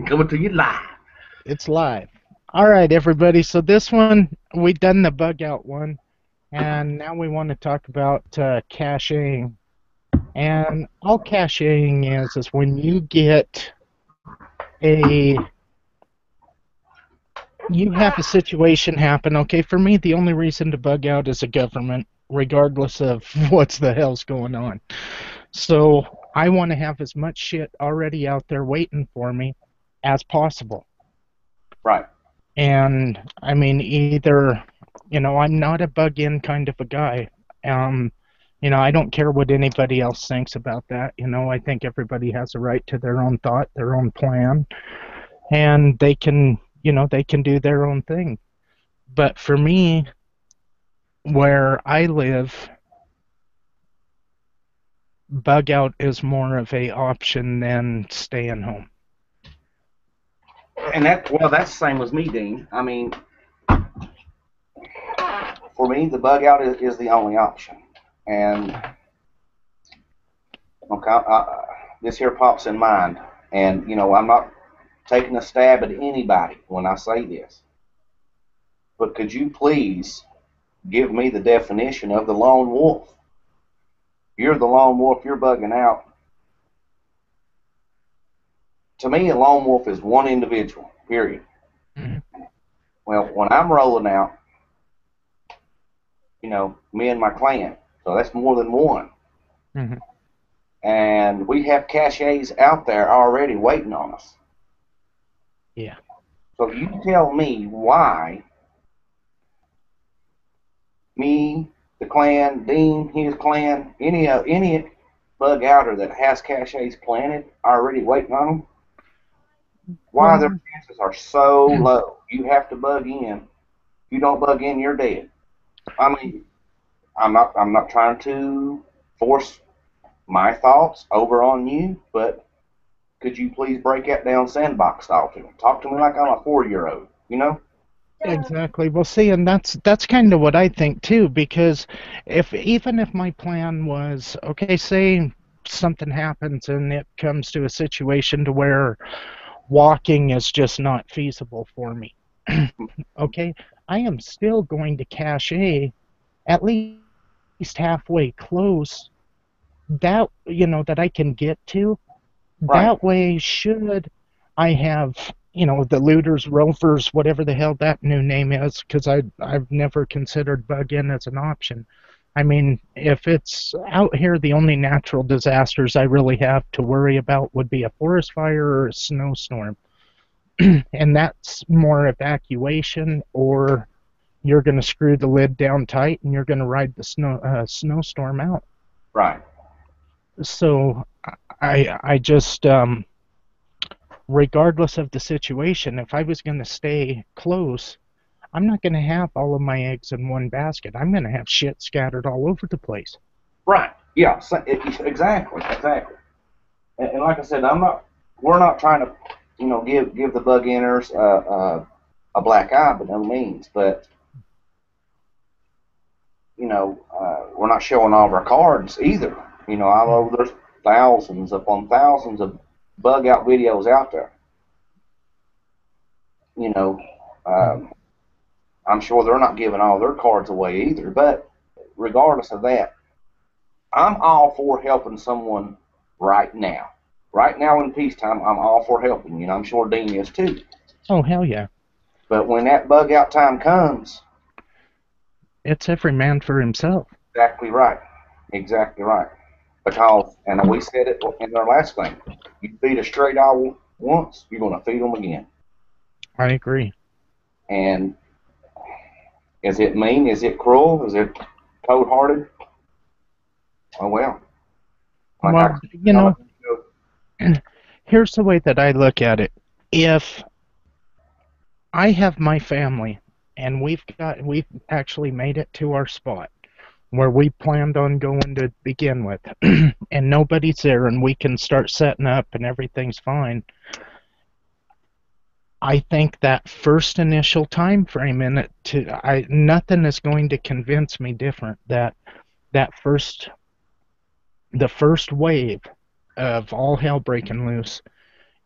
Coming to you live. It's live. All right, everybody. So this one, we done the bug out one, and now we want to talk about caching. And all caching is when you get a you have a situation happen. Okay, for me, the only reason to bug out is a government, regardless of what's the hell's going on. So I want to have as much shit already out there waiting for me as possible. Right. And I mean, either, I'm not a bug in kind of a guy. Um, I don't care what anybody else thinks about that. I think everybody has a right to their own thought, their own plan, and they can do their own thing. But for me, where I live, bug out is more of a option than staying home. And that's the same as me, Dean. I mean, for me, the bug out is the only option. And okay, this here pops in mind. And, I'm not taking a stab at anybody when I say this. But could you please give me the definition of the lone wolf? You're the lone wolf, you're bugging out. To me, a lone wolf is one individual, period. Mhm. Well, when I'm rolling out, me and my clan, so that's more than one. Mhm. And we have caches out there already waiting on us. Yeah. So you tell me why me, the clan, Dean, his clan, any bug outer that has caches planted already waiting on them, why their Well, chances are so low. You have to bug in. If you don't bug in, you're dead. I mean, I'm not trying to force my thoughts over on you, but could you please break that down sandbox style to me? Talk to me like I'm a 4-year-old, you know? exactly. Well, see, and that's kind of what I think too, because if even if my plan was, okay, say something happens and it comes to a situation to where walking is just not feasible for me, okay, I am still going to cache at least halfway close that I can get to. Right, That way, should I have, the looters, rovers, whatever the hell that new name is, because I've never considered bug-in as an option. I mean, if it's out here, the only natural disasters I really have to worry about would be a forest fire or a snowstorm. And that's more evacuation, or you're going to screw the lid down tight and you're going to ride the snowstorm out. right. So I just regardless of the situation, if I was going to stay close, I'm not going to have all of my eggs in one basket. I'm going to have shit scattered all over the place. Right. Yeah, so, exactly, exactly. And like I said, we're not trying to, give the bug inners a black eye by no means, but, we're not showing all of our cards either. I know Mhm. there's thousands upon thousands of bug out videos out there. You know, Mhm. um, I'm sure they're not giving all their cards away either. But regardless of that, I'm all for helping someone right now. Right now in peacetime, I'm all for helping. I'm sure Dean is too. Oh, hell yeah. But when that bug out time comes, It's every man for himself. exactly right. Exactly right. Because, and we said it in our last thing, you feed a stray dog once, you're going to feed them again. I agree. And is it mean? Is it cruel? Is it cold hearted? Oh, well. Like I, Well, here's the way that I look at it. If I have my family and we've actually made it to our spot where we planned on going to begin with, and nobody's there and we can start setting up and everything's fine, I think that first initial time frame in it nothing is going to convince me different that that first the first wave of all hell breaking loose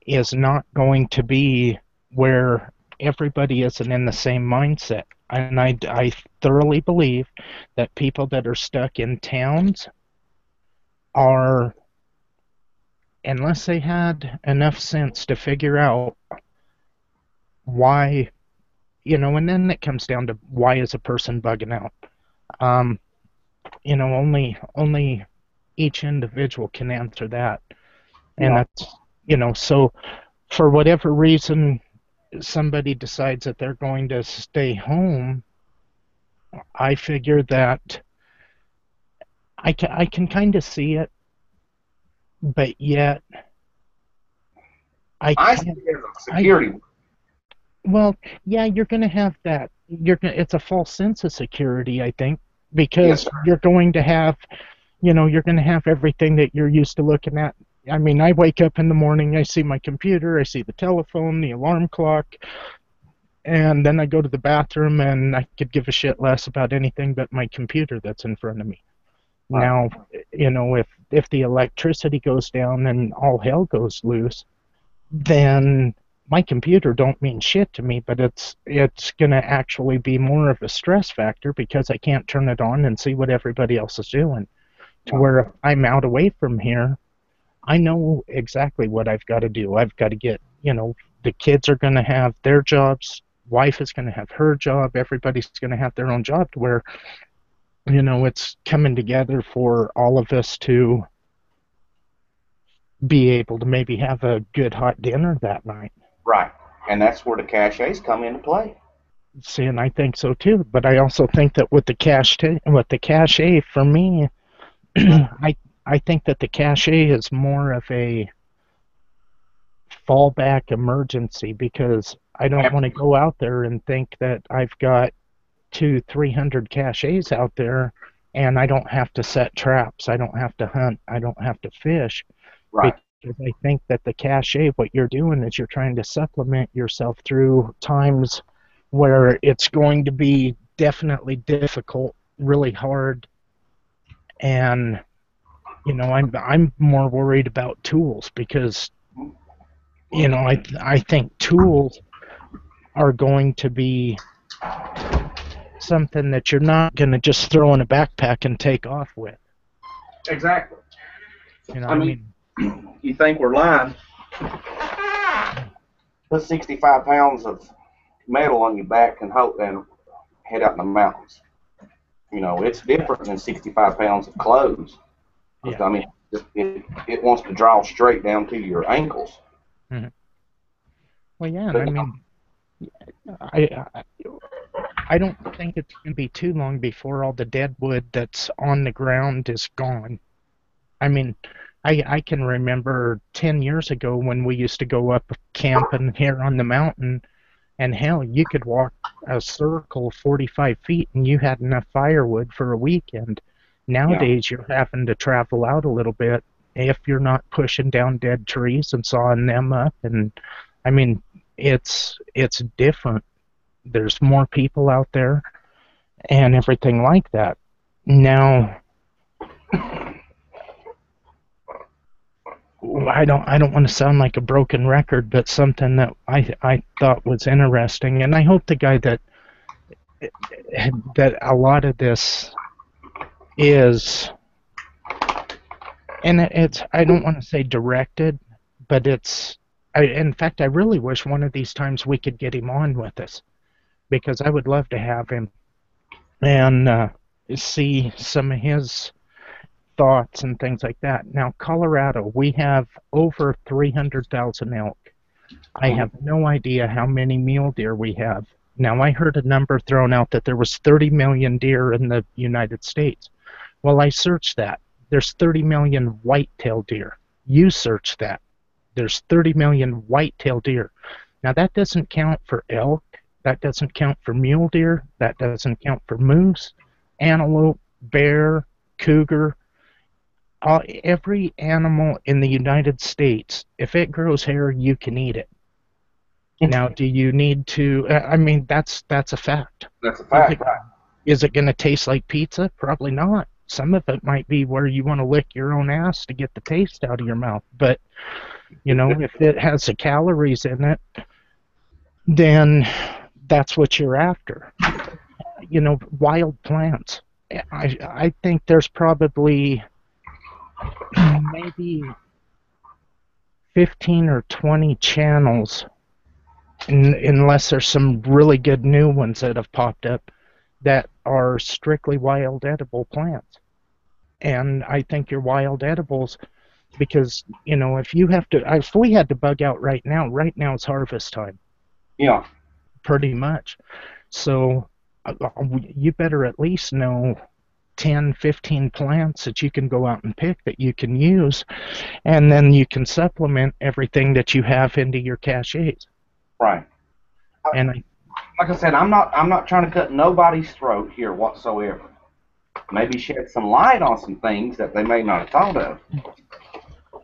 is not going to be where everybody isn't in the same mindset. And I thoroughly believe that people that are stuck in towns are, unless they had enough sense to figure out why, and then it comes down to why is a person bugging out. Um, only each individual can answer that. And Yeah. that's, so for whatever reason, somebody decides that they're going to stay home, I figure that I can kind of see it, but yet I I see can't. it as a I security. Well, yeah, you're going to have that. It's a false sense of security, I think, Yes, because sir. you're going to have everything that you're used to looking at. I mean, I wake up in the morning, I see my computer, I see the telephone, the alarm clock, and then I go to the bathroom and I could give a shit less about anything but my computer that's in front of me. Right. Now, if the electricity goes down and all hell goes loose, then my computer don't mean shit to me, but it's going to actually be more of a stress factor because I can't turn it on and see what everybody else is doing. To Right. where if I'm out away from here, I know exactly what I've got to do. I've got to the kids are going to have their jobs, wife is going to have her job, everybody's going to have their own job, to where it's coming together for all of us to be able to maybe have a good hot dinner that night. Right. And that's where the cachets come into play. See, and I think so too. But I also think that with the cache, for me, I think that the cache is more of a fallback emergency, because I don't want to go out there and think that I've got 300 caches out there and I don't have to set traps, I don't have to hunt, I don't have to fish, Right. because I think that the cache, what you're doing is you're trying to supplement yourself through times where it's going to be definitely difficult, really hard, and I'm more worried about tools, because I think tools are going to be something that you're not going to just throw in a backpack and take off with. Exactly. I I mean, mean, you think we're lying? Put 65 pounds of metal on your back and head out in the mountains. It's different than 65 pounds of clothes. yeah. I mean, it wants to draw straight down to your ankles. Mhm. Well, yeah, and But I mean, I, I I don't think it's going to be too long before all the dead wood that's on the ground is gone. I mean, I can remember 10 years ago when we used to go up camping here on the mountain, and hell, you could walk a circle 45 feet and you had enough firewood for a weekend. yeah, Nowadays, you're having to travel out a little bit if you're not pushing down dead trees and sawing them up. And I mean, it's different. There's more people out there and everything like that. Now, I don't want to sound like a broken record, but something that I thought was interesting, and I hope the guy that a lot of this is, and it's, I don't want to say directed, but in fact, I really wish one of these times we could get him on with us, because I would love to have him and see some of his thoughts and things like that. Now, Colorado, we have over 300,000 elk. I have no idea how many mule deer we have. Now, I heard a number thrown out that there was 30 million deer in the United States. Well, I searched that. There's 30 million white-tailed deer. You search that. There's 30 million white-tailed deer. Now, that doesn't count for elk. That doesn't count for mule deer. That doesn't count for moose, antelope, bear, cougar. Every animal in the United States, if it grows hair, you can eat it. Now, do you need to? I mean, that's a fact. that's a Is it fact, right? is it going to taste like pizza? Probably not. Some of it might be where you want to lick your own ass to get the taste out of your mouth. But You know, if it has the calories in it, then that's what you're after. You know, wild plants. I think there's probably maybe 15 or 20 channels, unless there's some really good new ones that have popped up, that are strictly wild edible plants. And I think your wild edibles, because, you know, if we had to bug out right now it's harvest time, Yeah, pretty much. So you better at least know 10, 15 plants that you can go out and pick that you can use, and then you can supplement everything that you have into your caches. right. And Like I said, I'm not trying to cut nobody's throat here whatsoever. Maybe shed some light on some things that they may not have thought of.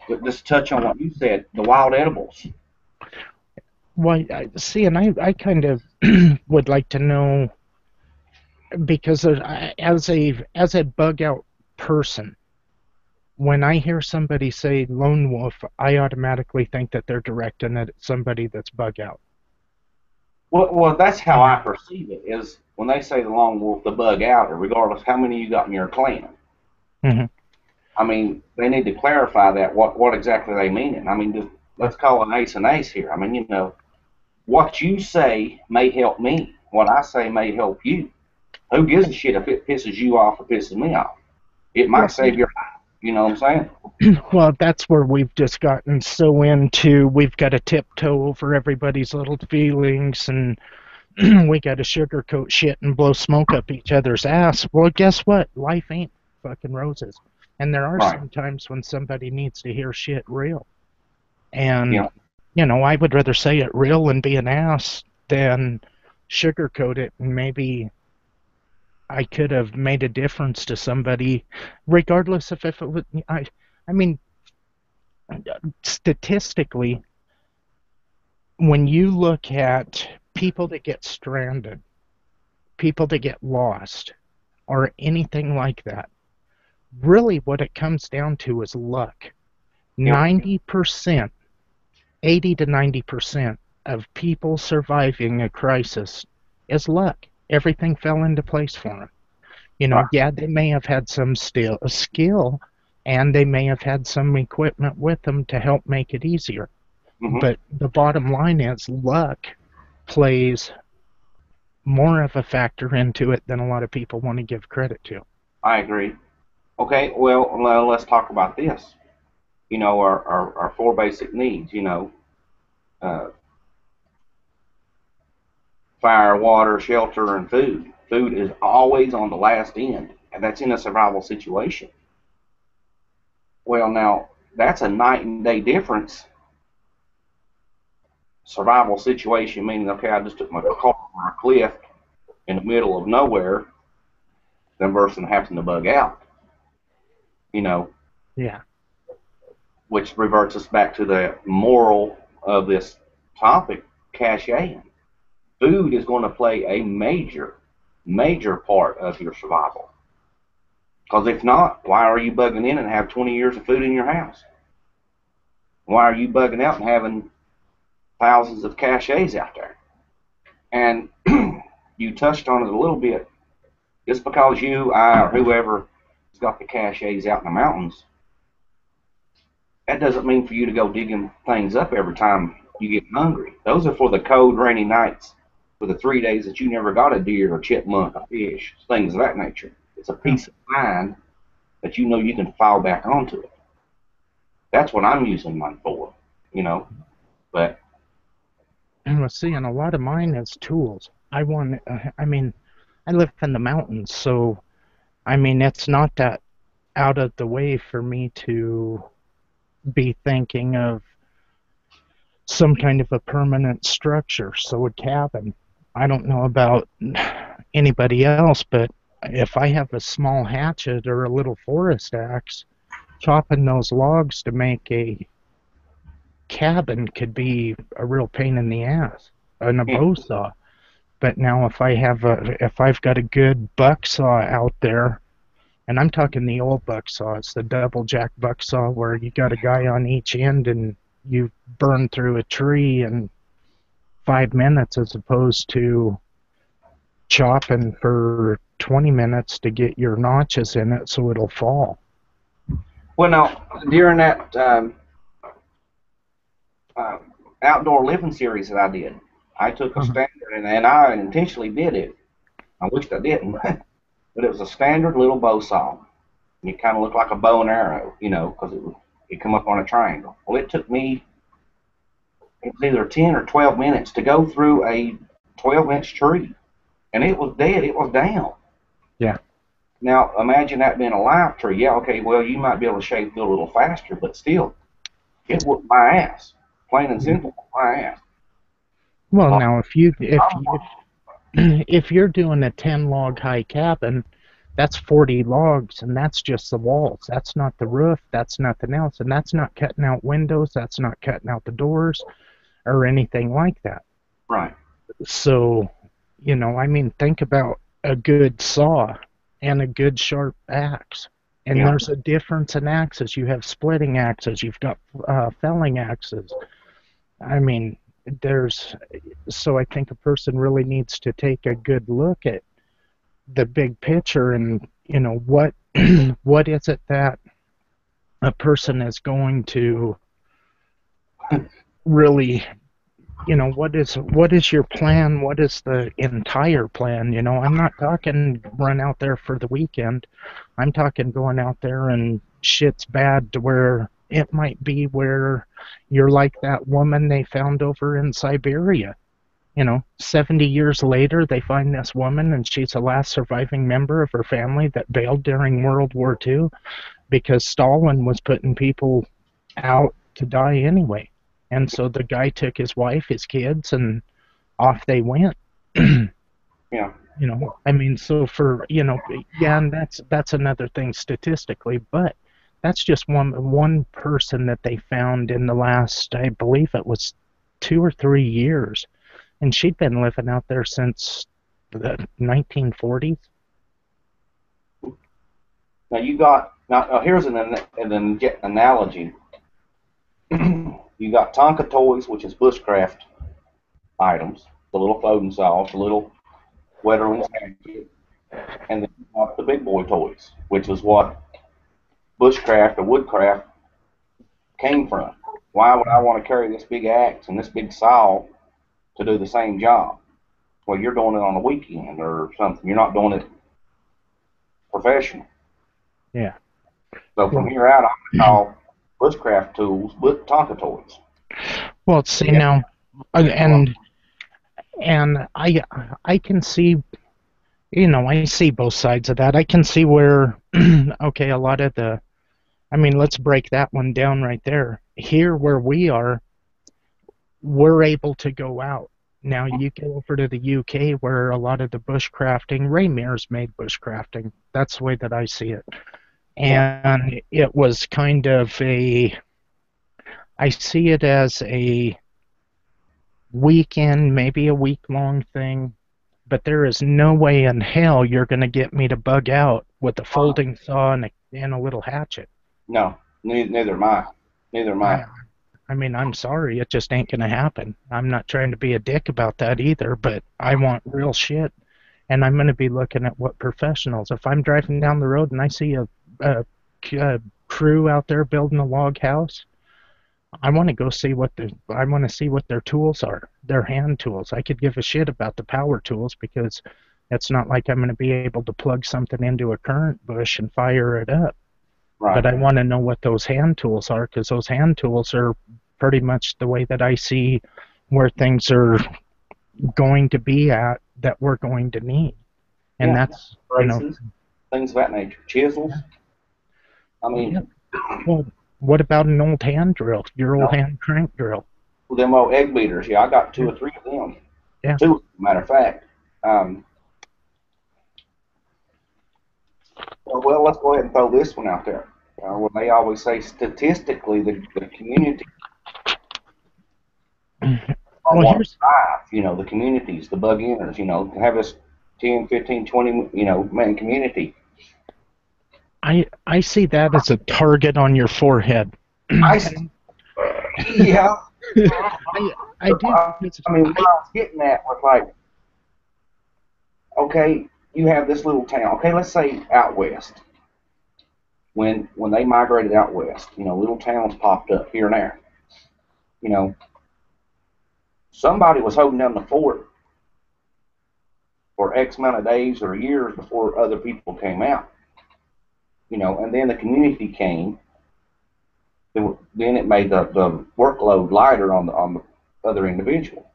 But just touch on what you said, the wild edibles. well, see, and I kind of would like to know, because as a bug out person, when I hear somebody say lone wolf, I automatically think that they're directing it at somebody that's bug out. Well, that's You how I know. perceive it. Is when they say the lone wolf, the bug out, regardless how many you got in your clan. Hmm. I mean, they need to clarify that what exactly they mean. And I mean, just let's call an ace here. I mean, what you say may help me. What I say may help you. Who gives a shit if it pisses you off or pisses me off? It Well, might see, save your life. You know what I'm saying? well, that's where we've just gotten so into, we've got to tiptoe over everybody's little feelings, and we got to sugarcoat shit and blow smoke up each other's ass. Well, guess what? Life ain't fucking roses. And there are Right. some times when somebody needs to hear shit real. And, Yeah. you know, I would rather say it real and be an ass than sugarcoat it, and maybe I could have made a difference to somebody, regardless of if it was. I mean, statistically, when you look at people that get stranded, people that get lost, or anything like that, really what it comes down to is luck. Yeah. 90%, 80 to 90% of people surviving a crisis is luck. Everything fell into place for them. You know, Right. yeah, they may have had some skill, and they may have had some equipment with them to help make it easier. Hmm. But the bottom line is luck plays more of a factor into it than a lot of people want to give credit to. I agree. Okay. Well, let's talk about this. Our four basic needs. Uh, fire, water, shelter, and food. Food is always on the last end, and that's in a survival situation. Well, now that's a night and day difference. Survival situation meaning, okay, I just took my car on a cliff in the middle of nowhere, then versus having to bug out. You know, Yeah. which reverts us back to the moral of this topic, caching. Food is going to play a major part of your survival. Because if not, why are you bugging in and have 20 years of food in your house? Why are you bugging out and having thousands of caches out there? And you touched on it a little bit. Just because you, I, or whoever has got the caches out in the mountains, that doesn't mean for you to go digging things up every time you get hungry. Those are for the cold, rainy nights, for the 3 days that you never got a deer or chipmunk or fish, things of that nature. It's a peace of mind that you know you can fall back onto it. That's what I'm using mine for, you know. But And we'll see, and a lot of mine is tools. I mean, I live in the mountains, so I mean, it's not that out of the way for me to be thinking of some kind of a permanent structure. So a cabin. I don't know about anybody else, but if I have a small hatchet or a little forest axe, chopping those logs to make a cabin could be a real pain in the ass, and a yeah, bow saw. But now if I've got a good buck saw out there, and I'm talking the old buck saw, it's the double jack buck saw where you got a guy on each end, and you burn through a tree in 5 minutes as opposed to chopping for 20 minutes to get your notches in it so it'll fall. Well, now, during that uh, outdoor living series that I did, I took a standard, and I intentionally did it. I wished I didn't, but it was a standard little bow saw. And it kind of looked like a bow and arrow, you know, because it come up on a triangle. Well, it took me, it was either 10 or 12 minutes to go through a 12-inch tree, and it was dead. It was down. Yeah. Now, imagine that being a live tree. Yeah, okay, well, you might be able to shave through a little faster, but still, it whooped my ass. Plain and simple, my ass. Well, now if you're doing a 10 log high cabin, that's 40 logs, and that's just the walls. That's not the roof. That's nothing else, and that's not cutting out windows. That's not cutting out the doors or anything like that. Right. So, you know, I mean, think about a good saw and a good sharp axe. And Yeah. there's a difference in axes. You have splitting axes. You've got felling axes. I mean, so I think a person really needs to take a good look at the big picture and, you know, what what is it that a person is going to really, you know, what is your plan? What is the entire plan? You know, I'm not talking run out there for the weekend. I'm talking going out there and shit's bad to where it might be where you're like that woman they found over in Siberia. You know, 70 years later, they find this woman, and she's the last surviving member of her family that bailed during World War II because Stalin was putting people out to die anyway. And so the guy took his wife, his kids, and off they went. Yeah. You know, I mean, so for, you know, yeah, and that's another thing statistically, but that's just one person that they found in the last, I believe it was 2 or 3 years, and she'd been living out there since the 1940s. Now you got here's an analogy. You got Tonka toys, which is bushcraft items, the little floating saws, the little Wetterlings, and then you got the big boy toys, which is what bushcraft or woodcraft came from. Why would I want to carry this big axe and this big saw to do the same job? Well, you're doing it on a weekend or something. You're not doing it professional. Yeah. So from here out, I'm going to call bushcraft tools Tonka toys. Well, see now, and I can see, you know, I see both sides of that. I can see where, okay, a lot of the, I mean, let's break that one down right there. Here where we are, we're able to go out. Now you go over to the UK where a lot of the bushcrafting, Ray Mears made bushcrafting. That's the way that I see it. And it was kind of I see it as a weekend, maybe a week-long thing, but there is no way in hell you're going to get me to bug out with a folding saw and a little hatchet. No, neither am I. Neither am I. I mean, I'm sorry, it just ain't going to happen. I'm not trying to be a dick about that either, but I want real shit, and I'm going to be looking at what professionals. If I'm driving down the road and I see a crew out there building a log house, I want to go see I want to see what their tools are, their hand tools. I could give a shit about the power tools because it's not like I'm going to be able to plug something into a current bush and fire it up. Right. But I want to know what those hand tools are, because those hand tools are pretty much the way that I see where things are going to be at that we're going to need. And that's, braces, you know, things of that nature. Chisels. I mean, well, what about an old hand drill? Your old hand crank drill? Them old egg beaters. Yeah, I got 2 or 3 of them. Yeah. 2, matter of fact. Well, let's go ahead and throw this one out there. Well, they always say statistically the community you know, the communities, the bug inners, you know, have this 10, 15, 20, you know, man community. I see that as a target on your forehead. Yeah. I do. I mean, what I was getting at was like, okay, you have this little town. Okay, let's say out west. When they migrated out west, little towns popped up here and there. You know, somebody was holding down the fort for X amount of days or years before other people came out. And then the community came. Then it made the workload lighter on the other individual.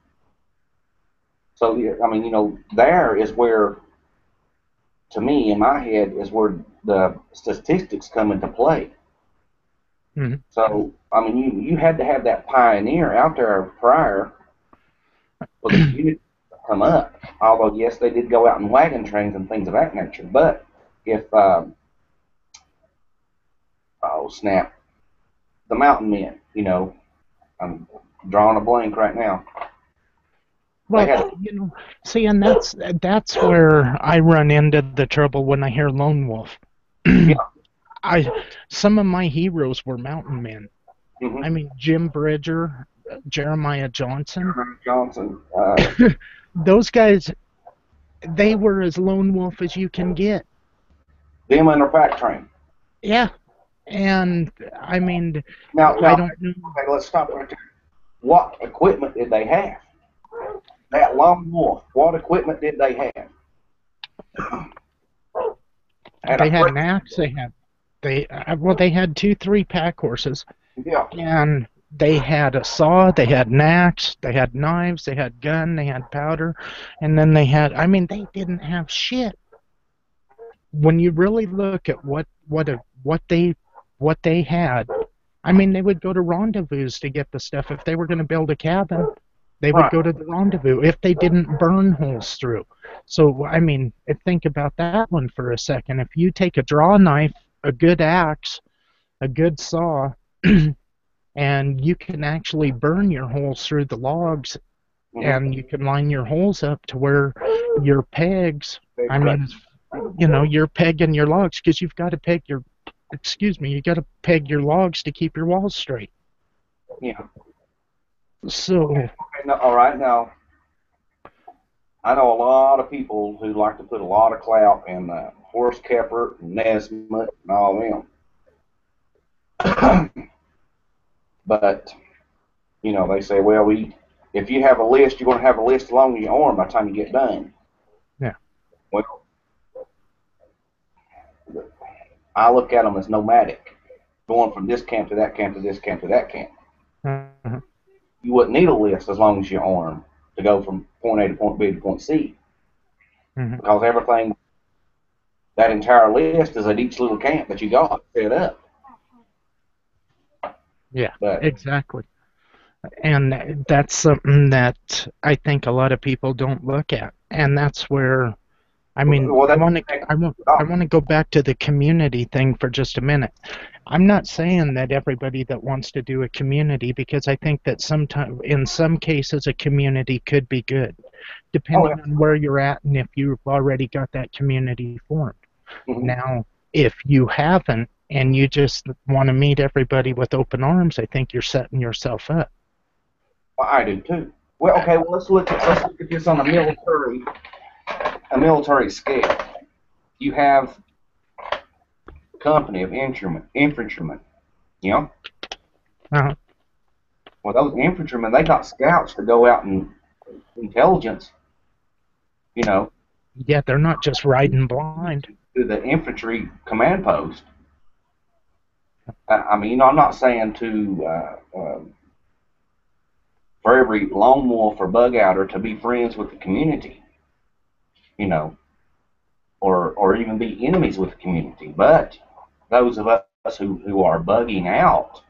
So I mean, there is where, to me, in my head, is where the statistics come into play. Mm-hmm. So I mean, you had to have that pioneer out there prior for the community to come up. Although yes, they did go out in wagon trains and things of that nature. But if oh snap, the mountain men, I'm drawing a blank right now. Well, see, and that's where I run into the trouble when I hear lone wolf. Yeah. Some of my heroes were mountain men. Mm-hmm. I mean, Jim Bridger, Jeremiah Johnson. Those guys, they were as lone wolf as you can get. Them and their pack train. Yeah, and I mean, now I don't know. Okay, let's stop right there. What equipment did they have? That lone wolf, what equipment did they have? They had an axe. They had 2-3 pack horses. Yeah. And they had a saw, they had an axe, they had knives, they had gun, they had powder, and then they didn't have shit. When you really look at what they had, they would go to rendezvous to get the stuff. If they were going to build a cabin, they would go to the rendezvous if they didn't burn holes through. So, think about that one for a second. If you take a draw knife, a good axe, a good saw, and you can actually burn your holes through the logs, and you can line your holes up to where your pegs, you're pegging your logs, because you've got to peg your logs to keep your walls straight. Yeah. So. Okay, all right, now, I know a lot of people who like to put a lot of clout in Horst Keppert and Nesmith and all them. But, they say, well, if you have a list, you're going to have a list along your arm by the time you get done. Yeah. Well, I look at them as nomadic, going from this camp to that camp to this camp to that camp. Uh-huh. You wouldn't need a list as long as your arm to go from point A to point B to point C. Mm-hmm. Because everything, that entire list is at each little camp that you got set up. Yeah, exactly. And that's something that I think a lot of people don't look at. And that's where, I want to go back to the community thing for just a minute. I'm not saying that everybody that wants to do a community, because I think that in some cases a community could be good, depending on where you're at and if you've already got that community formed. Mm-hmm. Now, if you haven't and you just want to meet everybody with open arms, I think you're setting yourself up. Well, I do too. Well, okay. Well, let's look at this on a military scale. You have a company of infantrymen. Uh-huh. Well, those infantrymen, they got scouts to go out and intelligence. Yeah, they're not just riding blind. To the infantry command post. I'm not saying for every lone wolf or bug outer to be friends with the community, or even be enemies with the community. But those of us who are bugging out,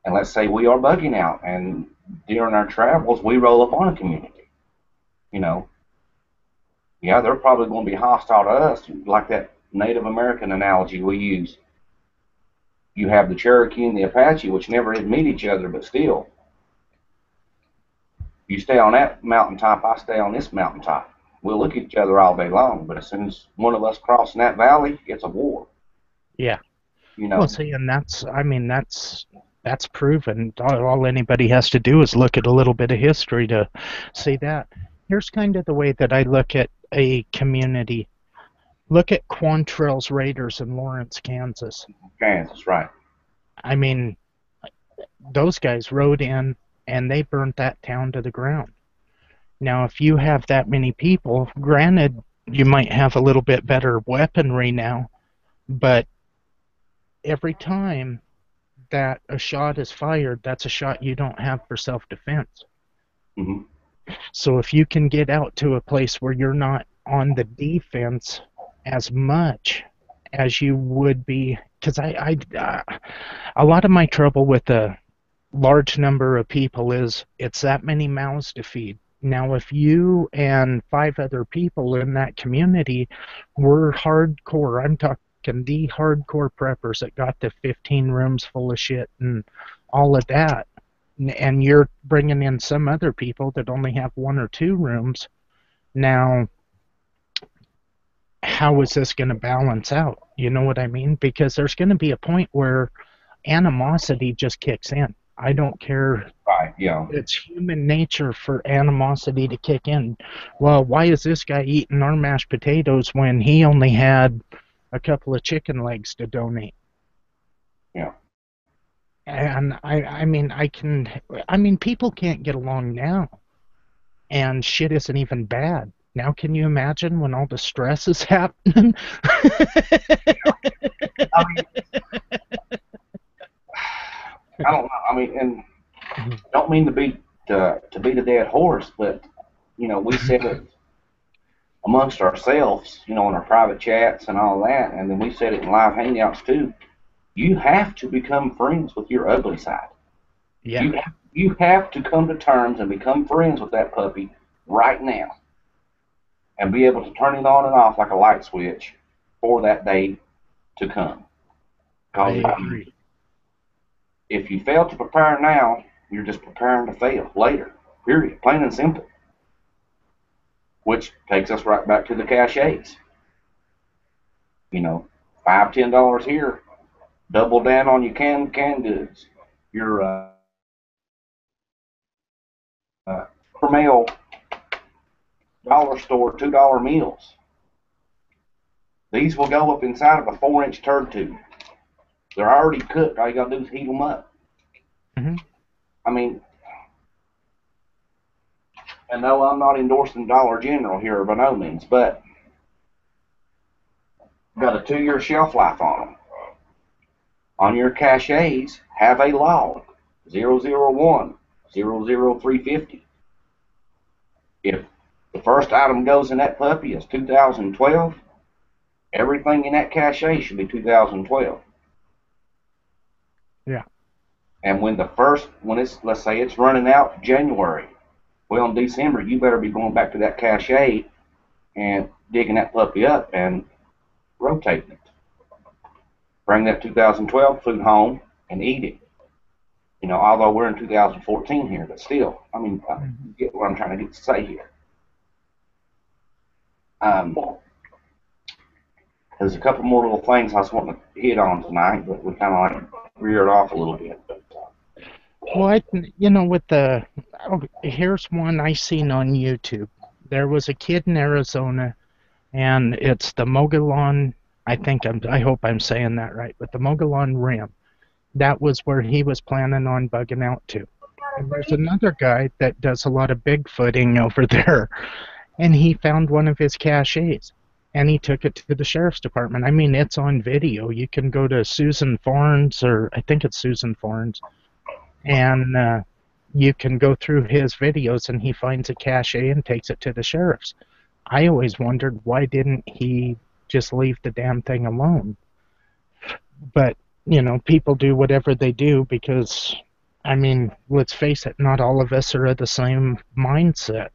and let's say we are bugging out, and during our travels we roll up on a community, yeah, they're probably going to be hostile to us, like that Native American analogy we use. You have the Cherokee and the Apache, which never did meet each other, but still, you stay on that mountaintop, I stay on this mountaintop. We'll look at each other all day long, but as soon as one of us crosses that valley, it's a war. Yeah. Well, see, and that's That's proven. All anybody has to do is look at a little bit of history to see that. Here's kind of the way that I look at a community. Look at Quantrill's Raiders in Lawrence, Kansas. Kansas, right? I mean, those guys rode in and they burnt that town to the ground. Now, if you have that many people, granted, you might have a little bit better weaponry now, but every time that a shot is fired, that's a shot you don't have for self-defense. Mm-hmm. So if you can get out to a place where you're not on the defense as much as you would be, because a lot of my trouble with a large number of people is it's that many mouths to feed. Now, if you and 5 other people in that community were hardcore, I'm talking the hardcore preppers that got the 15 rooms full of shit and all of that, and you're bringing in some other people that only have 1 or 2 rooms, now how is this going to balance out? You know what I mean? Because there's going to be a point where animosity just kicks in. I don't care. Right, yeah. It's human nature for animosity to kick in. Well, why is this guy eating our mashed potatoes when he only had a couple of chicken legs to donate? Yeah. And I mean, people can't get along now, and shit isn't even bad. Now, can you imagine when all the stress is happening? I mean, I don't know. I mean, and don't mean to beat a dead horse, but you know, we said it amongst ourselves, you know, in our private chats and all that, and then we said it in live hangouts too. You have to become friends with your ugly side. Yeah. You have to come to terms and become friends with that puppy right now, and be able to turn it on and off like a light switch for that day to come. I agree. If you fail to prepare now, you're just preparing to fail later. Period. Plain and simple. Which takes us right back to the cachets. You know, $5, $10 here. Double down on your canned goods. Your per mail dollar store $2 meals. These will go up inside of a 4-inch turd tube. They're already cooked. All you gotta do is heat them up. Mm-hmm. I mean, and no, I'm not endorsing Dollar General here by no means, but got a 2-year shelf life on them. On your cachets, have a log 001, 00350. If the first item goes in that puppy is 2012, everything in that cache should be 2012. Yeah. And when it's, let's say it's running out January, well, in December, you better be going back to that cache and digging that puppy up and rotating it. Bring that 2012 food home and eat it. You know, although we're in 2014 here, but still, I mean, you get what I'm trying to get to say here. There's a couple more little things I was wanting to hit on tonight, but we kind of like reared off a little bit. But, well, here's one I seen on YouTube. There was a kid in Arizona, and it's the Mogollon. I hope I'm saying that right, but the Mogollon Rim. That was where he was planning on bugging out to. And there's another guy that does a lot of Bigfooting over there, and he found one of his caches, and he took it to the sheriff's department. I mean, it's on video. You can go to Susan Farnes, or I think it's Susan Farnes, and you can go through his videos, and he finds a cache and takes it to the sheriff's. I always wondered, why didn't he just leave the damn thing alone? But, you know, people do whatever they do because, I mean, let's face it, not all of us are of the same mindset.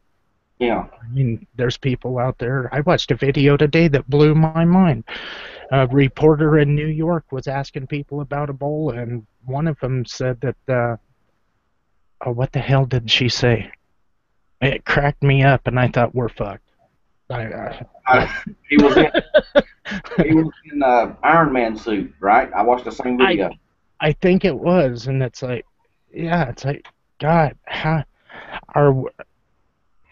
yeah. I mean, there's people out there. I watched a video today that blew my mind. A reporter in New York was asking people about Ebola, and one of them said that, what the hell did she say? It cracked me up, and I thought, we're fucked. He was in Iron Man suit, right? I watched the same video. I think it was, and it's like, yeah, it's like, God, how are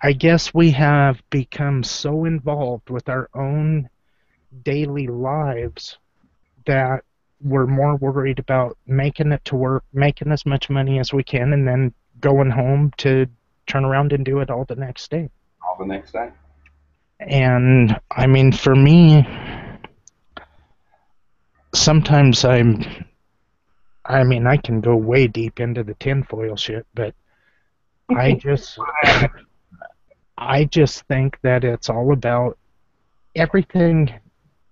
I guess we have become so involved with our own daily lives that we're more worried about making it to work, making as much money as we can, and then going home to turn around and do it all the next day. all the next day. And I mean, for me, sometimes I mean, I can go way deep into the tinfoil shit, but I just, I just think that it's all about everything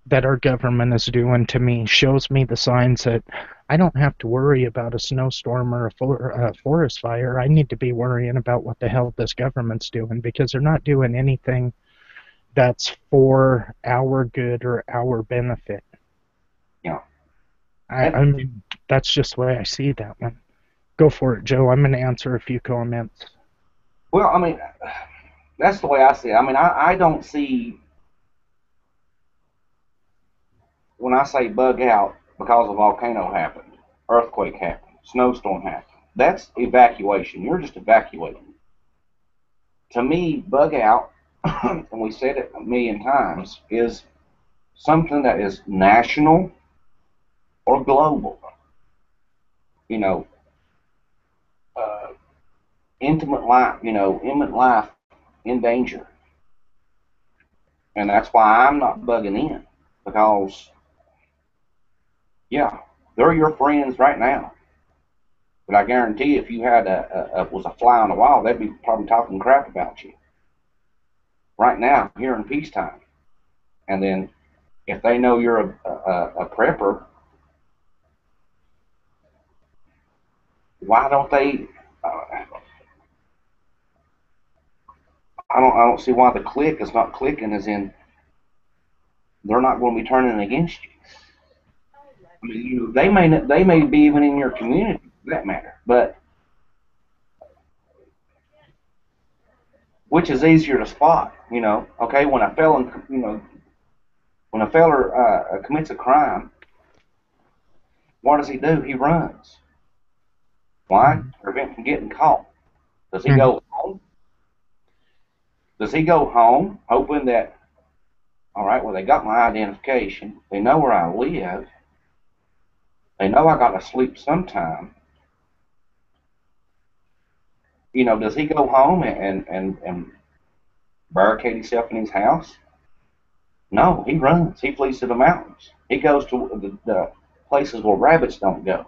that our government is doing to me shows me the signs that I don't have to worry about a snowstorm or a forest fire. I need to be worrying about what the hell this government's doing because they're not doing anything that's for our good or our benefit. Yeah. I mean, that's just the way I see that one. Go for it, Joe. I'm going to answer a few comments. Well, I mean, that's the way I see it. I mean, I don't see, when I say bug out because a volcano happened, earthquake happened, snowstorm happened. That's evacuation. You're just evacuating. To me, bug out, and we said it a million times, is something that is national or global. You know, uh, intimate life. Intimate life in danger, and that's why I'm not bugging in because, yeah, they're your friends right now. But I guarantee if you had was a fly on the wall, they'd be probably talking crap about you right now here in peacetime. And then if they know you're a prepper, why don't they? I don't see why the click is not clicking. As in, they're not going to be turning against you. I mean, they may be even in your community for that matter. But which is easier to spot? Okay, when a felon, when a feller commits a crime, what does he do? He runs. Why? To Mhm. prevent from getting caught. Does he Mhm. go home? Does he go home hoping that, all right, well, they got my identification. They know where I live. They know I got to sleep sometime. Does he go home and barricade himself in his house? No, he runs. He flees to the mountains. He goes to the places where rabbits don't go.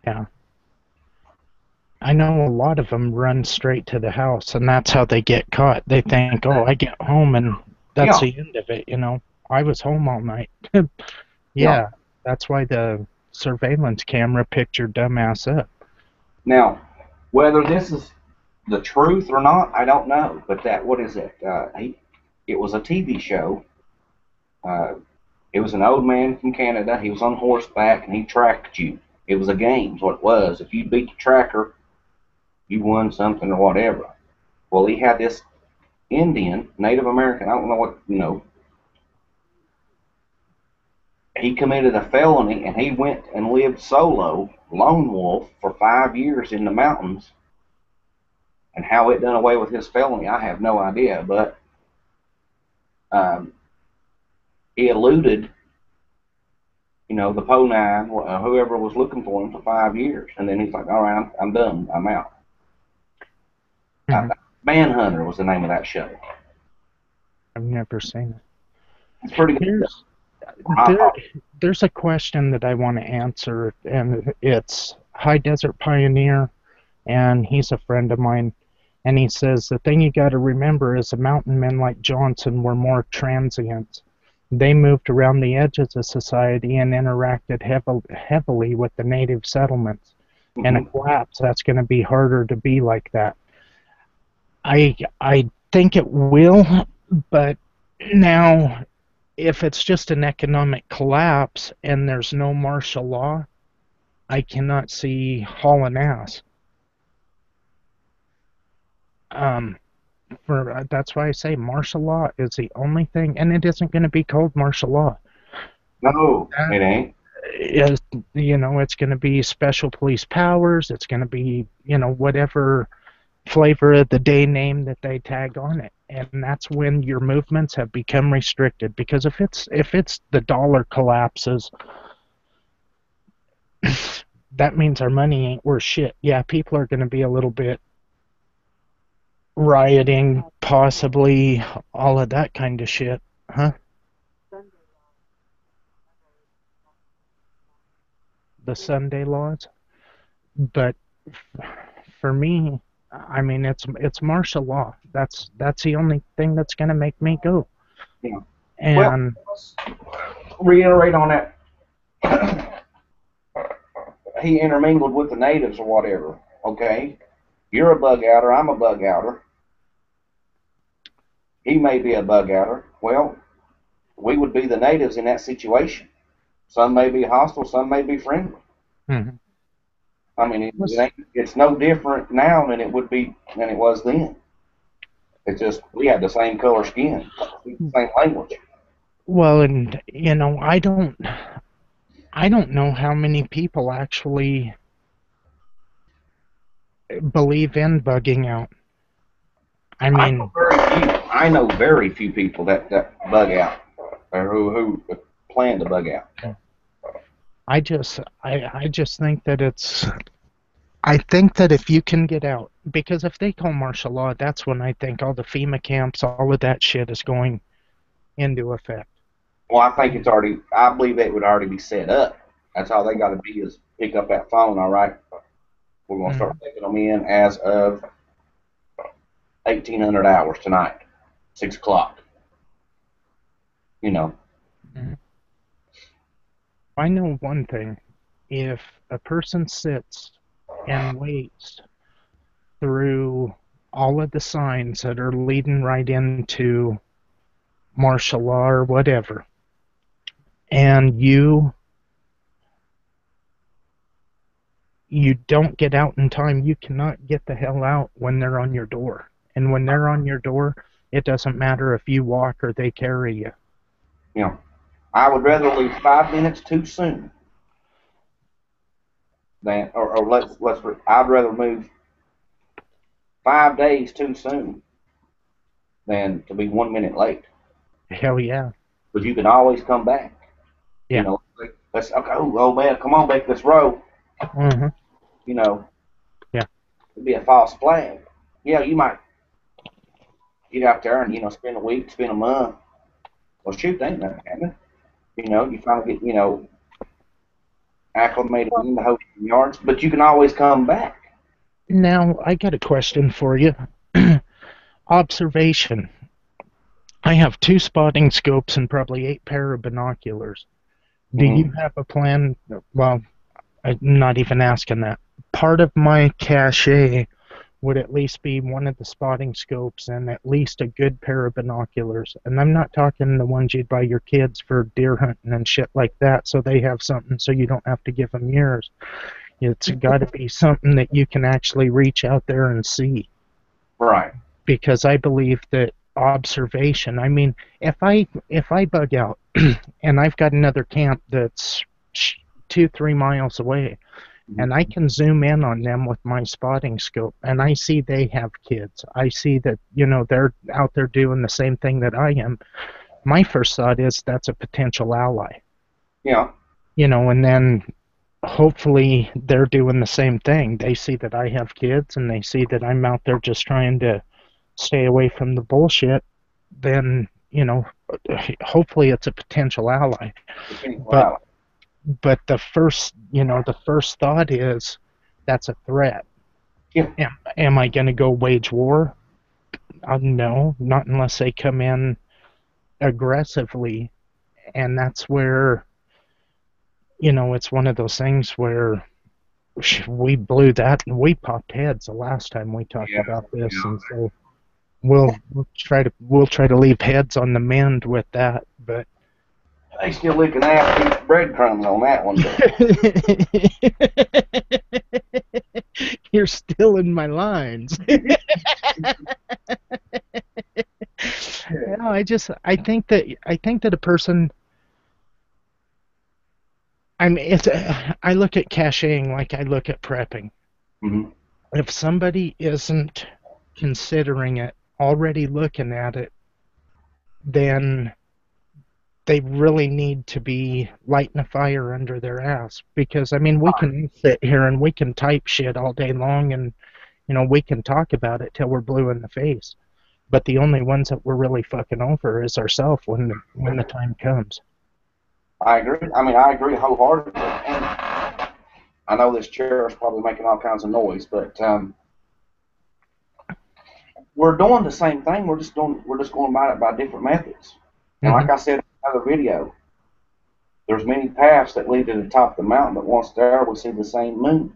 Yeah. I know a lot of them run straight to the house, and that's how they get caught. They think, oh, I get home, and that's Yeah, the end of it. I was home all night. yeah. Yeah, that's why the surveillance camera picked your dumbass up. Now, whether this is the truth or not, I don't know. But what is it? It was a TV show. Uh, it was an old man from Canada. He was on horseback and he tracked you. It was a game, is what it was. If you beat the tracker, you won something or whatever. Well, he had this Indian, Native American, I don't know what. He committed a felony and he went and lived solo, lone wolf, for 5 years in the mountains. And how it done away with his felony, I have no idea. But um, he eluded, the Po9, whoever was looking for him for 5 years. And then he's like, all right, I'm done. I'm out. Uh, Mhm. Manhunter was the name of that show. I've never seen it. It's pretty good stuff. Here's I there thought, there's a question that I want to answer, and it's High Desert Pioneer, and he's a friend of mine, and he says the thing you got to remember is the mountain men like Johnson were more transient. They moved around the edges of society and interacted heavily with the native settlements. In a mhm. collapse, that's going to be harder to be like that. I think it will, but now if it's just an economic collapse and there's no martial law, I cannot see hauling ass. Um, for That's why I say martial law is the only thing, and it isn't going to be called martial law. No, That it ain't. is, it's going to be special police powers. It's going to be, whatever flavor of the day name that they tag on it. And that's when your movements have become restricted. Because if it's the dollar collapses, that means our money ain't worth shit. Yeah, people are going to be a little bit rioting, possibly all of that kind of shit. Huh? The Sunday laws. But for me, I mean, it's martial law. That's the only thing that's going to make me go. Yeah. Well, And let's reiterate on that. He intermingled with the natives or whatever. Okay, you're a bug outer. I'm a bug outer. He may be a bug outer. Well, we would be the natives in that situation. Some may be hostile. Some may be friendly. mhm. I mean, it's no different now than it was then. It's just we had the same color skin, same language. Well, and I don't know how many people actually believe in bugging out. I mean, I know very few people that bug out or who plan to bug out. I just think that I think that if you can get out, because if they call martial law, that's when I think all the FEMA camps, all of that shit is going into effect. Well, I think it's already. I believe it would already be set up. That's all they got to be is pick up that phone. All right, we're gonna start Mhm. taking them in as of 1800 hours tonight, 6 o'clock. You know. Mhm. I know one thing. If a person sits and waits through all of the signs that are leading right into martial law or whatever, and you don't get out in time, you cannot get the hell out when they're on your door. And when they're on your door, it doesn't matter if you walk or they carry you. You know. I would rather leave 5 minutes too soon than, or I'd rather move 5 days too soon than to be 1 minute late. Hell yeah. But you can always come back. You Yeah. know, let's okay. Oh man, come on back this road. Hmm. You know, Yeah. it'd be a false flag. Yeah, you might get out there and spend a week, spend a month. Well, shoot, ain't nothing happening. You finally get acclimated Well, in the hotel yards, but you can always come back. now I got a question for you. Observation. I have two spotting scopes and probably 8 pair of binoculars. Do you Mm-hmm. have a plan? Well, I'm not even asking that. Part of my cachet would at least be one of the spotting scopes and at least a good pair of binoculars. And I'm not talking the ones you'd buy your kids for deer hunting and shit like that, so they have something so you don't have to give them yours. It's got to be something that you can actually reach out there and see. Right. Because I believe that observation, I mean, if I bug out and I've got another camp that's 2-3 miles away, and I Mm-hmm. can zoom in on them with my spotting scope, and I see they have kids. I see that, they're out there doing the same thing that I am. My first thought is that's a potential ally. Yeah. And then hopefully they're doing the same thing. They see that I have kids and they see that I'm out there just trying to stay away from the bullshit. Then, hopefully it's a potential ally. But Wow. the first thought is that's a threat. Yeah. Am I going to go wage war? No, not unless they come in aggressively. And that's where, it's one of those things where we blew that and we popped heads the last time we talked Yeah. about this. Yeah. And so we'll try to leave heads on the mend with that. But They still looking after breadcrumbs on that one. you're still in my lines. Yeah. I think that a person I mean, it's I look at caching like I look at prepping. Hmm. If somebody isn't considering it, already looking at it, then they really need to be lighting a fire under their ass. Because I mean, we can sit here and we can type shit all day long, and we can talk about it till we're blue in the face. But the only ones that we're really fucking over is ourselves when the time comes. I agree. I mean, I agree wholeheartedly. And I know this chair is probably making all kinds of noise, but we're doing the same thing. We're just going about it by different methods. And Mm-hmm. like I said in another video, there's many paths that lead to the top of the mountain, but once there, we see the same moon.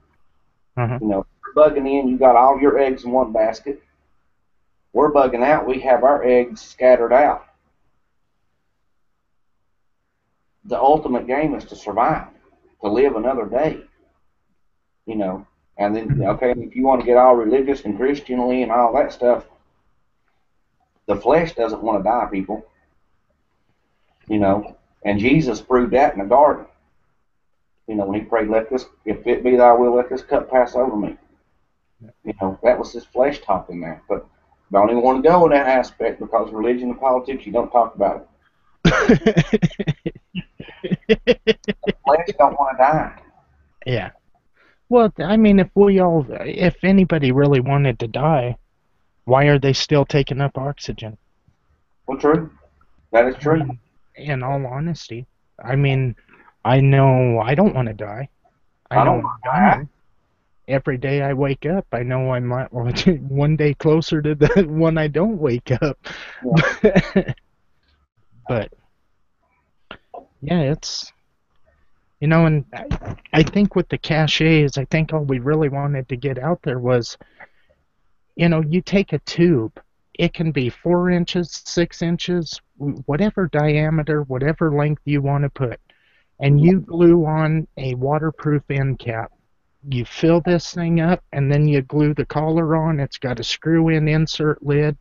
Uh-huh. You're bugging in, you got all your eggs in one basket. We're bugging out, we have our eggs scattered out. The ultimate game is to survive, to live another day, you know. And then, okay, if you want to get all religious and Christianly and all that stuff, the flesh doesn't want to die, people, you know. And Jesus proved that in the garden. When he prayed, let this, if it be thy will, let this cup pass over me. That was his flesh talking there. But don't even want to go in that aspect because religion and politics, you don't talk about it. The flesh don't want to die. Yeah. Well, I mean, if anybody really wanted to die, why are they still taking up oxygen? Well, true. That is I true. mean, in all honesty, I mean, I know I don't want to die. I I know don't I'm want to die. gonna. Every day I wake up, I know I might one day closer to the one I don't wake up. Yeah. But yeah, and I think with the cachets, I think all we really wanted to get out there was, you take a tube. It can be 4 inches, 6 inches, whatever diameter, whatever length you want to put. And you glue on a waterproof end cap. You fill this thing up, and then you glue the collar on. It's got a screw-in insert lid.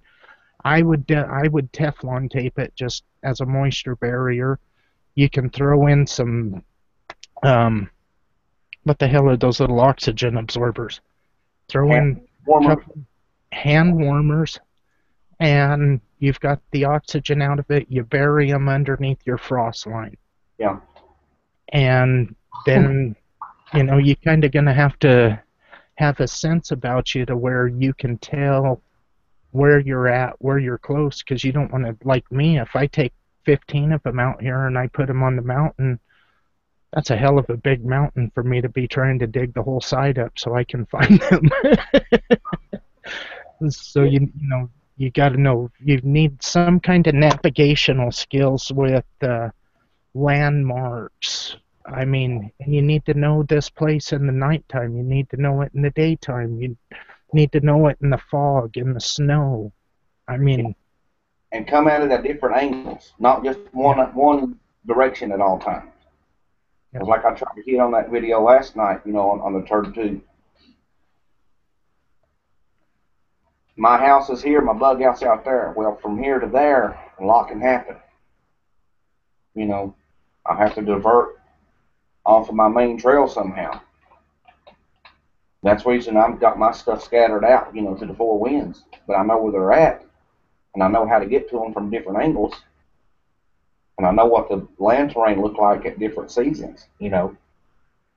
I would Teflon tape it just as a moisture barrier. You can throw in some what the hell are those little oxygen absorbers? Throw Hand in a warmer. couple hand warmers, and you've got the oxygen out of it. You bury them underneath your frost line, Yeah. and then you kind of gonna have to have a sense about you to where you can tell where you're at, where you're close, because you don't want to, like me, if I take 15 of them out here and I put them on the mountain, that's a hell of a big mountain for me to be trying to dig the whole side up so I can find them. So Yeah. you got to know, you need some kind of navigational skills with landmarks. I mean, and you need to know this place in the nighttime. You need to know it in the daytime. You need to know it in the fog, in the snow. I Yeah. mean, And come at it at different angles, not just yeah, one direction at all times. yeah. Because like I tried to hit on that video last night, on the turd tube. My house is here, my bug out's out there. Well, from here to there, a lot can happen. I have to divert off of my main trail somehow. That's the reason I've got my stuff scattered out, to the four winds. But I know where they're at, and I know how to get to them from different angles, and I know what the land terrain look like at different seasons.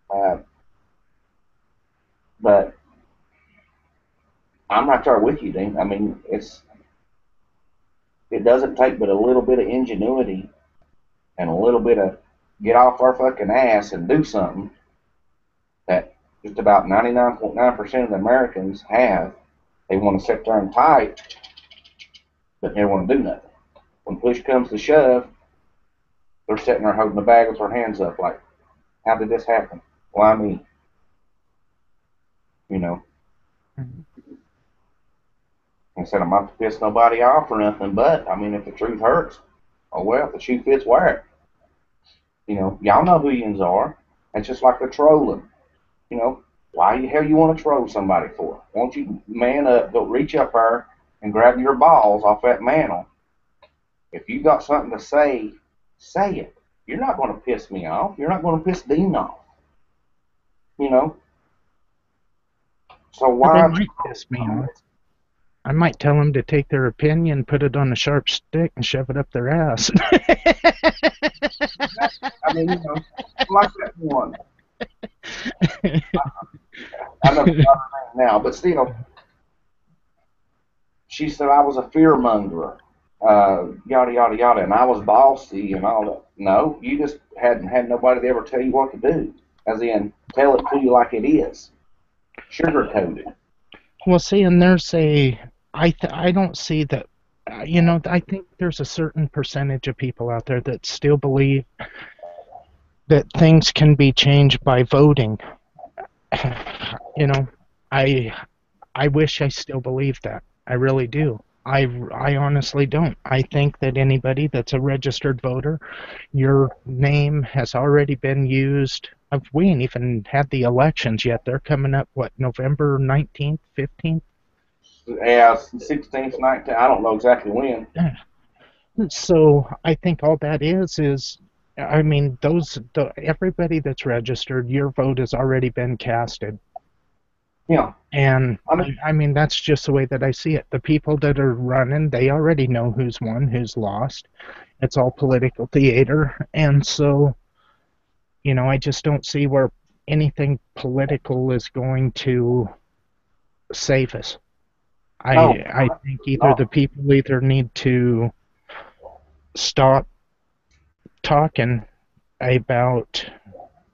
Uh, but I'm right there with you, Dean. I mean, it doesn't take but a little bit of ingenuity and a little bit of get off our fucking ass and do something that just about 99.9% of the Americans have. They want to sit there and type, but they don't want to do nothing. When push comes to shove, they're sitting there holding the bag with their hands up like, how did this happen? Why me? You know. I said, I'm not to piss nobody off or nothing, but, I mean, if the truth hurts, oh well, if the shoe fits, wear it. Y'all know who yous are. It's just like the trolling. Why the hell you want to troll somebody for? Won't you man up, go reach up there and grab your balls off that mantle? If you got something to say, say it. you're not going to piss me off. You're not going to piss Dean off. You know. So But they why? might piss me off. I might tell them to take their opinion, put it on a sharp stick, and shove it up their ass. I mean, like that one. I know her name now, but still, she said I was a fear mongerer, yada yada yada, and I was bossy and all that. No, you just hadn't had nobody to ever tell you what to do, as in tell it to you like it is, sugarcoat it. Well, see, and I don't see that. I think there's a certain percentage of people out there that still believe that things can be changed by voting. You know, I I wish I still believed that. I really do. I honestly don't. I think that anybody that's a registered voter, your name has already been used. We ain't even had the elections yet. They're coming up, what, November 19th, 15th? Yeah, 16th, 19th. I don't know exactly when. So I think all that is, I mean, everybody that's registered, your vote has already been casted. Yeah, And I mean, I mean, that's just the way that I see it. The people that are running, they already know who's won, who's lost. It's all political theater. And so, I just don't see where anything political is going to save us. no, I think either no, the people either need to stop talking about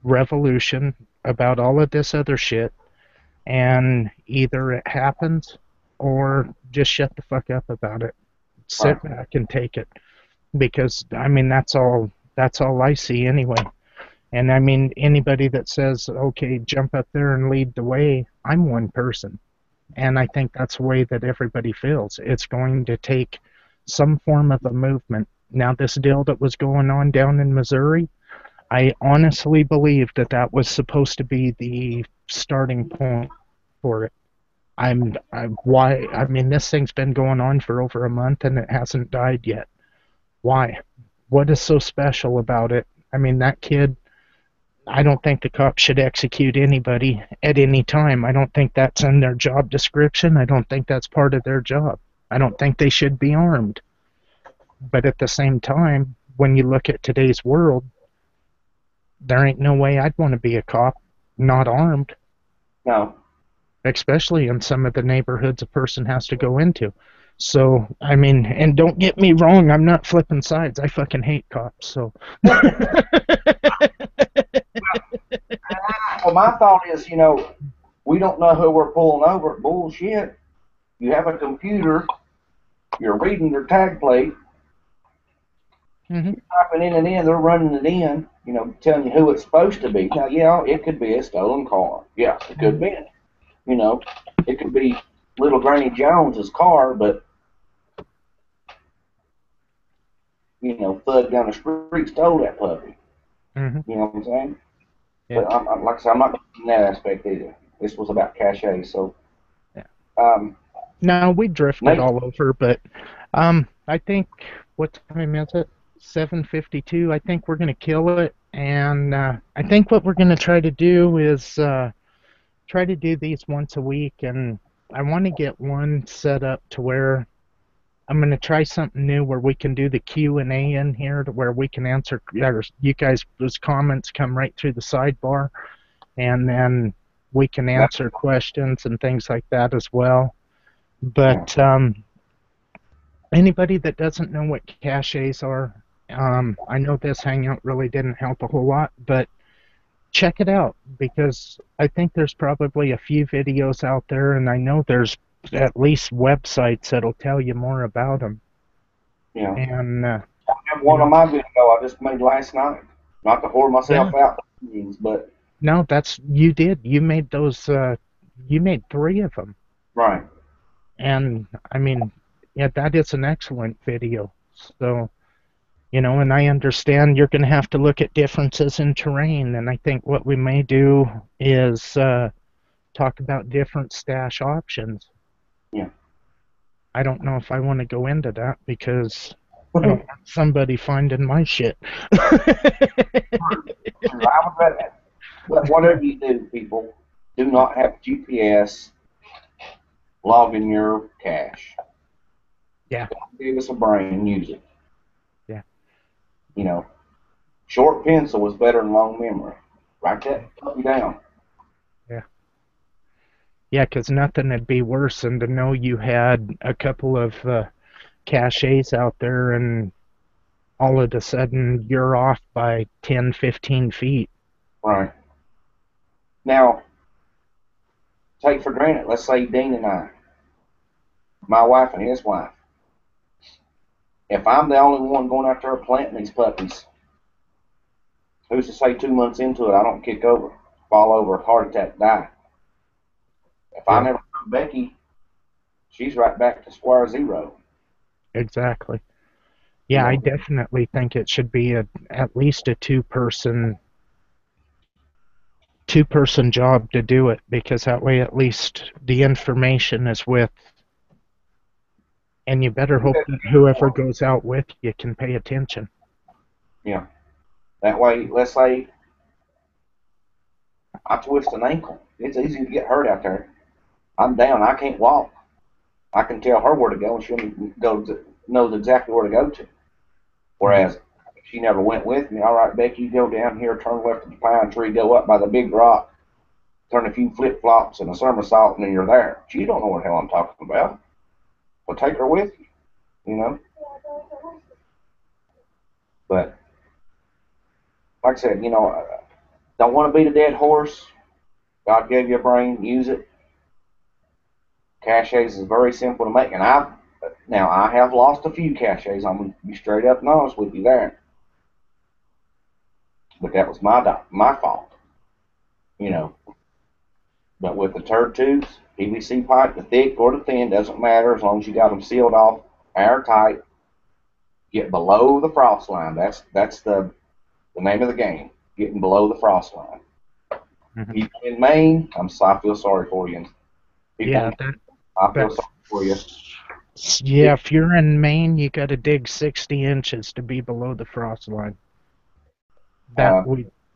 revolution, about all of this other shit, and either it happens or just shut the fuck up about it. right. Sit back and take it, because I mean that's all I see anyway. And I mean, anybody that says, okay, jump up there and lead the way, I'm one person. And I think that's the way that everybody feels. It's going to take some form of a movement. Now, this deal that was going on down in Missouri, I honestly believe that that was supposed to be the starting point for it. Why? I mean, this thing's been going on for over a month and it hasn't died yet. Why? What is so special about it? I mean, that kid, I don't think the cops should execute anybody at any time. I don't think that's in their job description. I don't think that's part of their job. I don't think they should be armed. But at the same time, when you look at today's world, there ain't no way I'd want to be a cop not armed, No, especially in some of the neighborhoods a person has to go into. So, I mean, and don't get me wrong, I'm not flipping sides. I fucking hate cops. So, well, my thought is, we don't know who we're pulling over. Bullshit. You have a computer, you're reading your tag plate, mhm. typing in and in, they're running it in, telling you who it's supposed to be. Now, yeah, it could be a stolen car. Yeah, it could be. It could be little Granny Jones's car, but, thug down the street stole that puppy. Mhm. You know what I'm saying? Yeah. But like I said, I'm not in that aspect either. This was about cachet. So, Yeah. um, No, we drifted Nate, all over, but I think, what time is it? 7:52. I think we're gonna kill it, and I think what we're gonna try to do is try to do these once a week, and I want to get one set up to where I'm gonna try something new where we can do the Q&A in here, to where we can answer you guys' comments come right through the sidebar, and then we can answer questions and things like that as well. But anybody that doesn't know what caches are, I know this hangout really didn't help a whole lot, but check it out, because I think there's probably a few videos out there, and I know there's at least websites that'll tell you more about them. yeah. And I have one on my video I just made last night. Not to whore yeah, myself out, but no, you did. You made those. You made 3 of them, right. and I mean, yeah, that is an excellent video. So. And I understand you're going to have to look at differences in terrain, and I think what we may do is talk about different stash options. Yeah. I don't know if I want to go into that because I don't want somebody finding my shit. I would rather, but whatever you do, people, do not have GPS logging your cache. Yeah. Give us a brain, use it. Yeah. You know, short pencil is better than long memory. Write that puppy down. Yeah. Yeah, because nothing would be worse than to know you had a couple of caches out there and all of a sudden you're off by 10, 15 feet. Right. Now, take for granted, let's say Dean and I, my wife and his wife, if I'm the only one going out there planting these puppies, who's to say 2 months into it I don't kick over, fall over, heart attack, die? If I Yeah, never found Becky, she's right back to square zero. exactly. You Yeah, I know, definitely think it should be at least a two person job to do it because that way at least the information is with, and you better hope that whoever goes out with you can pay attention. yeah. That way, let's say I twist an ankle. It's easy to get hurt out there. I'm down. I can't walk. I can tell her where to go, and knows exactly where to go to. Whereas if she never went with me, all right, Becky, you go down here, turn left at the pine tree, go up by the big rock, turn a few flip flops and a somersault, and then you're there. She don't know what the hell I'm talking about. Well, take her with you, you know. But like I said, don't want to beat a dead horse. God gave you a brain, use it. Caches is very simple to make, and I have lost a few caches. I'm gonna be straight up and honest with you there, but that was my fault, you know. But with the turd tubes, PVC pipe, the thick or the thin doesn't matter as long as you got them sealed off, airtight. Get below the frost line. That's the name of the game. Getting below the frost line. Mm-hmm. People in Maine, I feel sorry for you. Yeah, I feel sorry for you. Yeah, if you're in Maine, you got to dig 60 inches to be below the frost line. That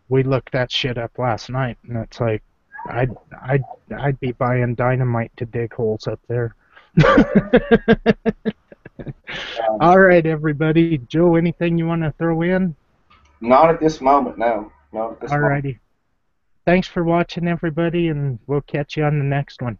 we looked that shit up last night, and it's like, I'd be buying dynamite to dig holes up there. All right, everybody. Joe, anything you want to throw in? Not at this moment, no. Not at this moment. Alrighty. Thanks for watching, everybody, and we'll catch you on the next one.